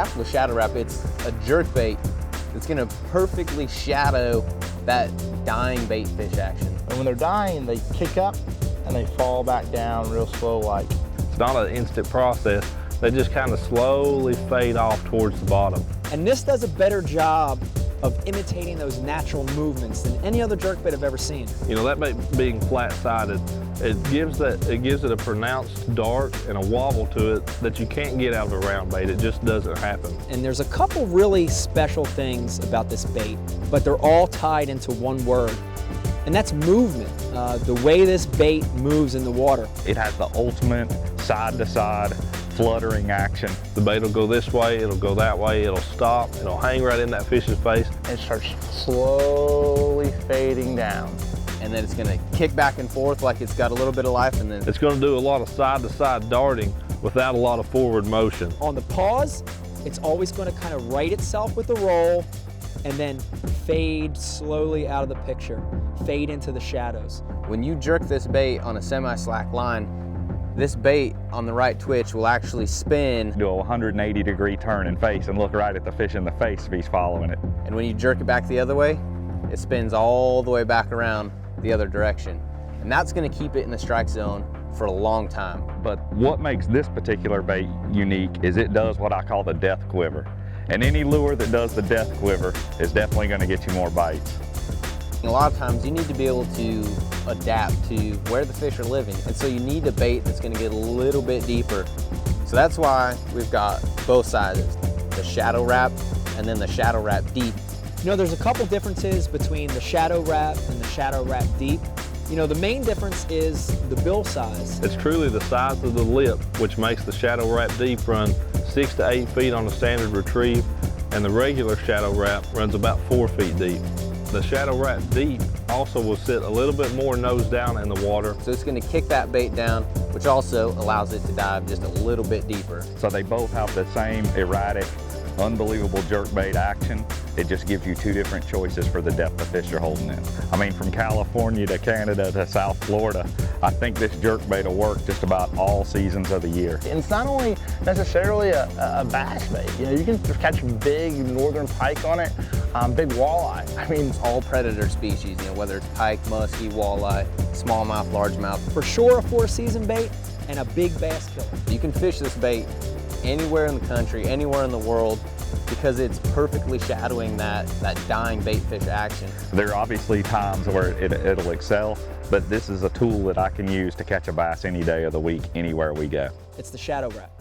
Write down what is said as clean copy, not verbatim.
craft with Shadow Rap, it's a jerk bait that's gonna perfectly shadow that dying bait fish action. And when they're dying, they kick up and they fall back down real slow like. It's not an instant process. They just kind of slowly fade off towards the bottom. And this does a better job of imitating those natural movements than any other jerkbait I've ever seen. You know, that bait being flat-sided, it gives it a pronounced dart and a wobble to it that you can't get out of a round bait. It just doesn't happen. And there's a couple really special things about this bait, but they're all tied into one word, and that's movement. The way this bait moves in the water. It has the ultimate side-to-side fluttering action. The bait will go this way, it'll go that way, it'll stop, it'll hang right in that fish's face. It starts slowly fading down. And then it's gonna kick back and forth like it's got a little bit of life, and then It's gonna do a lot of side-to-side darting without a lot of forward motion. On the pause, it's always going to kind of right itself with the roll and then fade slowly out of the picture, fade into the shadows. when you jerk this bait on a semi-slack line, this bait on the right twitch will actually spin. Do a 180-degree turn and face and look right at the fish in the face if he's following it. And when you jerk it back the other way, it spins all the way back around the other direction. And that's gonna keep it in the strike zone for a long time. But what makes this particular bait unique is it does what I call the death quiver. And any lure that does the death quiver is definitely gonna get you more bites. A lot of times you need to be able to adapt to where the fish are living. And so you need a bait that's gonna get a little bit deeper. So that's why we've got both sizes, the Shadow Rap and then the Shadow Rap Deep. You know, there's a couple differences between the Shadow Rap and the Shadow Rap Deep. You know, the main difference is the bill size. It's truly the size of the lip which makes the Shadow Rap Deep run 6 to 8 feet on a standard retrieve, and the regular Shadow Rap runs about 4 feet deep. The Shadow Rap Deep also will sit a little bit more nose down in the water. So it's gonna kick that bait down, which also allows it to dive just a little bit deeper. So they both have the same erratic, unbelievable jerkbait action. It just gives you two different choices for the depth of fish you're holding in. I mean, from California to Canada to South Florida, I think this jerkbait will work just about all seasons of the year. And it's not only necessarily a bass bait. You know, you can catch big northern pike on it, big walleye. I mean, It's all predator species, you know, whether it's pike, muskie, walleye, smallmouth, largemouth. For sure, a 4-season bait and a big bass killer. You can fish this bait anywhere in the country, anywhere in the world, because it's perfectly shadowing that dying bait fish action. There are obviously times where it'll excel, but this is a tool that I can use to catch a bass any day of the week, anywhere we go. It's the Shadow Rap.